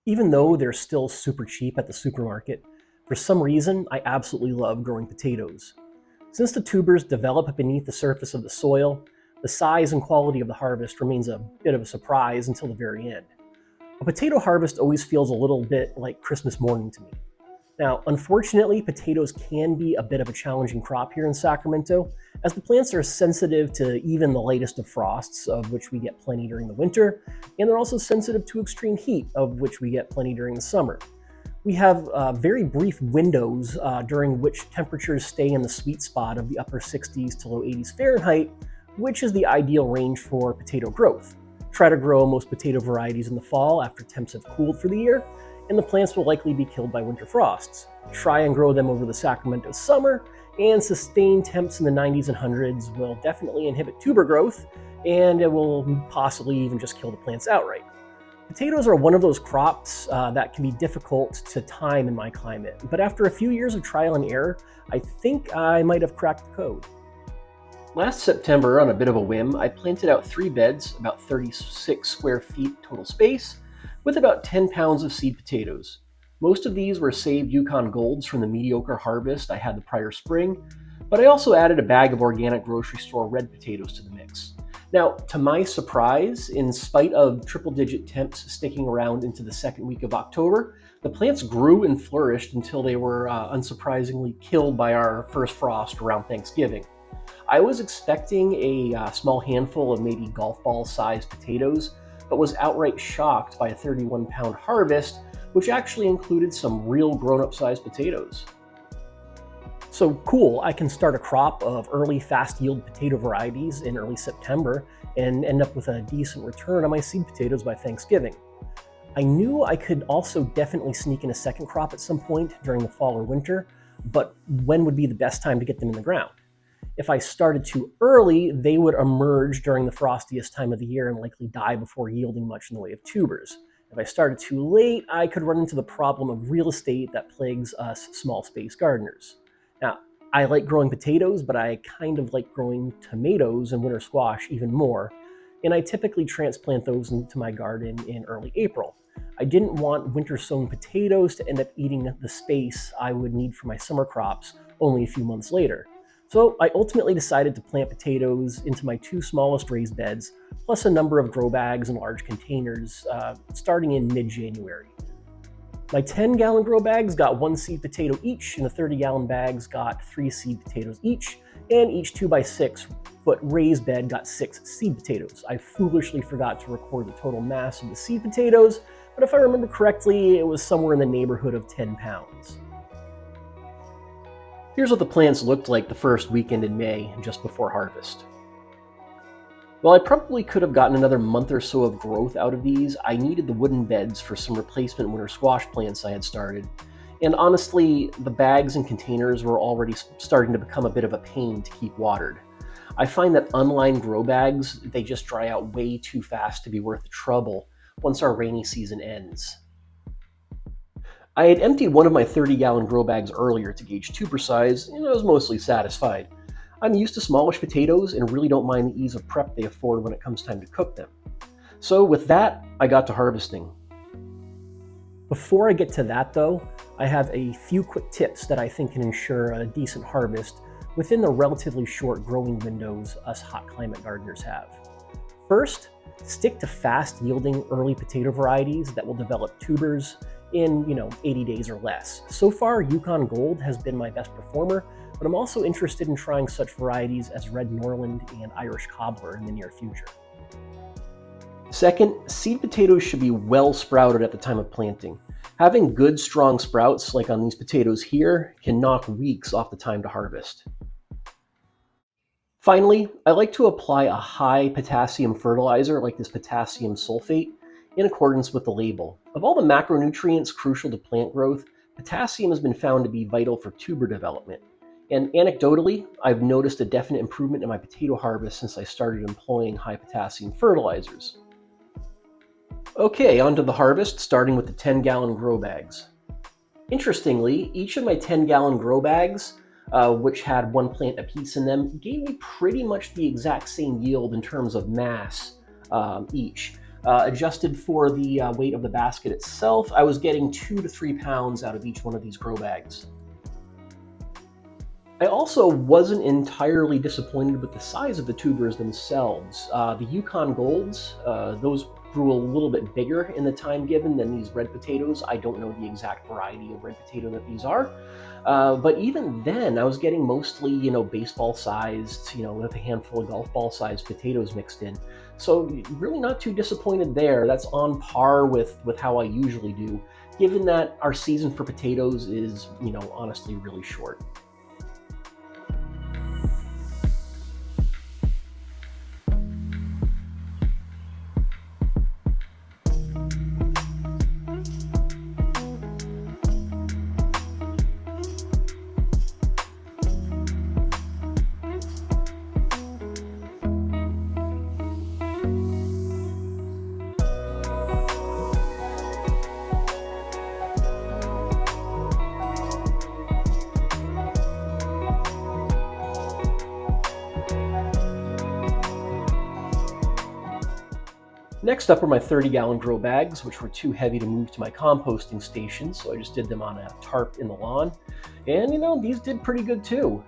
Even though they're still super cheap at the supermarket, for some reason, I absolutely love growing potatoes. Since the tubers develop beneath the surface of the soil, the size and quality of the harvest remains a bit of a surprise until the very end. A potato harvest always feels a little bit like Christmas morning to me. Now, unfortunately, potatoes can be a bit of a challenging crop here in Sacramento, as the plants are sensitive to even the lightest of frosts, of which we get plenty during the winter, and they're also sensitive to extreme heat, of which we get plenty during the summer. We have very brief windows during which temperatures stay in the sweet spot of the upper 60s to low 80s Fahrenheit, which is the ideal range for potato growth. Try to grow most potato varieties in the fall after temps have cooled for the year, and the plants will likely be killed by winter frosts. Try and grow them over the Sacramento summer, and sustained temps in the 90s and 100s will definitely inhibit tuber growth, and it will possibly even just kill the plants outright. Potatoes are one of those crops that can be difficult to time in my climate, but after a few years of trial and error, I think I might have cracked the code. Last September, on a bit of a whim, I planted out 3 beds, about 36 square feet total space, with about 10 pounds of seed potatoes. Most of these were saved Yukon Golds from the mediocre harvest I had the prior spring, but I also added a bag of organic grocery store red potatoes to the mix. Now, to my surprise, in spite of triple-digit temps sticking around into the second week of October, the plants grew and flourished until they were unsurprisingly killed by our first frost around Thanksgiving. I was expecting a small handful of maybe golf ball-sized potatoes, but was outright shocked by a 31-pound harvest, which actually included some real grown-up sized potatoes. So cool, I can start a crop of early fast yield potato varieties in early September and end up with a decent return on my seed potatoes by Thanksgiving. I knew I could also definitely sneak in a second crop at some point during the fall or winter, but when would be the best time to get them in the ground? If I started too early, they would emerge during the frostiest time of the year and likely die before yielding much in the way of tubers. If I started too late, I could run into the problem of real estate that plagues us small space gardeners. Now, I like growing potatoes, but I kind of like growing tomatoes and winter squash even more, and I typically transplant those into my garden in early April. I didn't want winter sown potatoes to end up eating the space I would need for my summer crops only a few months later. So I ultimately decided to plant potatoes into my 2 smallest raised beds, plus a number of grow bags and large containers, starting in mid-January. My 10-gallon grow bags got 1 seed potato each, and the 30-gallon bags got 3 seed potatoes each, and each 2x6-foot raised bed got 6 seed potatoes. I foolishly forgot to record the total mass of the seed potatoes, but if I remember correctly, it was somewhere in the neighborhood of 10 pounds. Here's what the plants looked like the first weekend in May, just before harvest. While I probably could have gotten another month or so of growth out of these, I needed the wooden beds for some replacement winter squash plants I had started. And honestly, the bags and containers were already starting to become a bit of a pain to keep watered. I find that unlined grow bags, they just dry out way too fast to be worth the trouble once our rainy season ends. I had emptied one of my 30-gallon grow bags earlier to gauge tuber size, and I was mostly satisfied. I'm used to smallish potatoes and really don't mind the ease of prep they afford when it comes time to cook them. So with that, I got to harvesting. Before I get to that though, I have a few quick tips that I think can ensure a decent harvest within the relatively short growing windows us hot climate gardeners have. First, stick to fast yielding early potato varieties that will develop tubers in 80 days or less. So far, Yukon Gold has been my best performer, but I'm also interested in trying such varieties as Red Norland and Irish Cobbler in the near future. Second, seed potatoes should be well sprouted at the time of planting. Having good, strong sprouts, like on these potatoes here, can knock weeks off the time to harvest. Finally, I like to apply a high potassium fertilizer like this potassium sulfate in accordance with the label. Of all the macronutrients crucial to plant growth, potassium has been found to be vital for tuber development. And anecdotally, I've noticed a definite improvement in my potato harvest since I started employing high potassium fertilizers. Okay, on to the harvest, starting with the 10-gallon grow bags. Interestingly, each of my 10-gallon grow bags, which had 1 plant apiece in them, gave me pretty much the exact same yield in terms of mass each. Adjusted for the weight of the basket itself, I was getting 2 to 3 pounds out of each one of these grow bags. I also wasn't entirely disappointed with the size of the tubers themselves. The Yukon Golds, those grew a little bit bigger in the time given than these red potatoes. I don't know the exact variety of red potato that these are. But even then, I was getting mostly, baseball-sized, with a handful of golf ball-sized potatoes mixed in. So really not too disappointed there. That's on par with how I usually do, given that our season for potatoes is, honestly really short. Next up were my 30-gallon grow bags, which were too heavy to move to my composting station, so I just did them on a tarp in the lawn. And, these did pretty good too.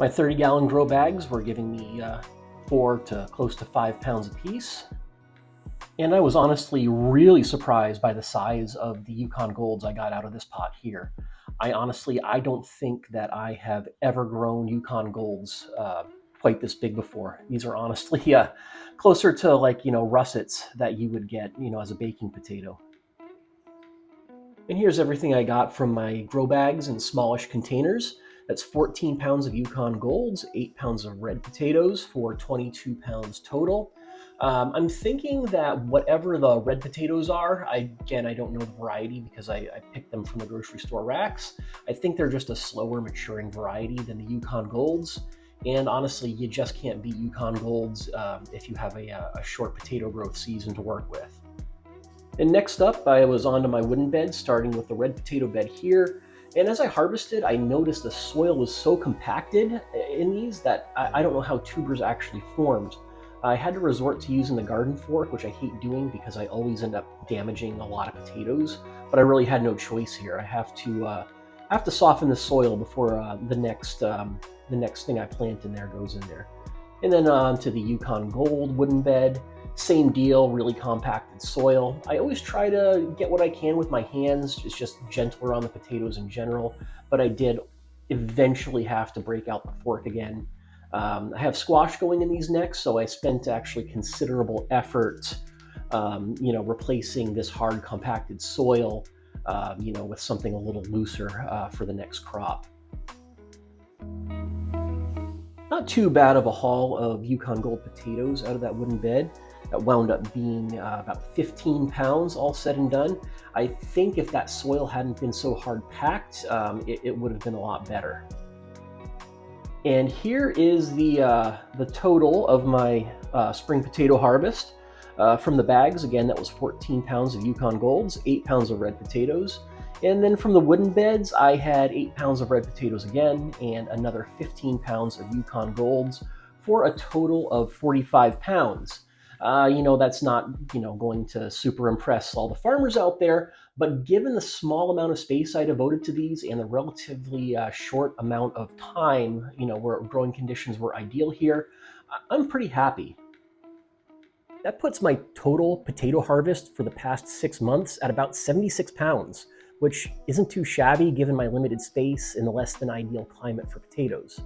My 30-gallon grow bags were giving me 4 to close to 5 pounds apiece. And I was honestly really surprised by the size of the Yukon Golds I got out of this pot here. I don't think that I have ever grown Yukon Golds quite this big before. These are honestly closer to russets that you would get, as a baking potato. And here's everything I got from my grow bags in smallish containers. That's 14 pounds of Yukon Golds, 8 pounds of red potatoes for 22 pounds total. I'm thinking that whatever the red potatoes are, I don't know the variety because I picked them from the grocery store racks. I think they're just a slower maturing variety than the Yukon Golds. And honestly, you just can't beat Yukon Golds if you have a short potato growth season to work with. And next up, I was onto my wooden bed, starting with the red potato bed here. And as I harvested, I noticed the soil was so compacted in these that I don't know how tubers actually formed. I had to resort to using the garden fork, which I hate doing because I always end up damaging a lot of potatoes. But I really had no choice here. I have to soften the soil before the next thing I plant in there goes in there. And then on to the Yukon Gold wooden bed. Same deal, really compacted soil. I always try to get what I can with my hands. It's just gentler on the potatoes in general, but I did eventually have to break out the fork again. I have squash going in these next, so I spent actually considerable effort, replacing this hard compacted soil, with something a little looser for the next crop. Not too bad of a haul of Yukon Gold potatoes out of that wooden bed. That wound up being about 15 pounds all said and done. I think if that soil hadn't been so hard packed, it would have been a lot better. And here is the total of my spring potato harvest. From the bags, again, that was 14 pounds of Yukon Golds, 8 pounds of red potatoes. And then from the wooden beds, I had 8 pounds of red potatoes again, and another 15 pounds of Yukon Golds for a total of 45 pounds. That's not, going to super impress all the farmers out there, but given the small amount of space I devoted to these and the relatively short amount of time, where growing conditions were ideal here, I'm pretty happy. That puts my total potato harvest for the past 6 months at about 76 pounds, which isn't too shabby given my limited space in the less than ideal climate for potatoes.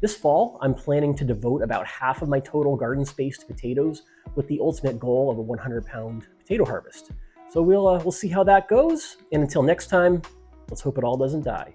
This fall, I'm planning to devote about half of my total garden space to potatoes with the ultimate goal of a 100-pound potato harvest. So we'll see how that goes, and until next time, let's hope it all doesn't die.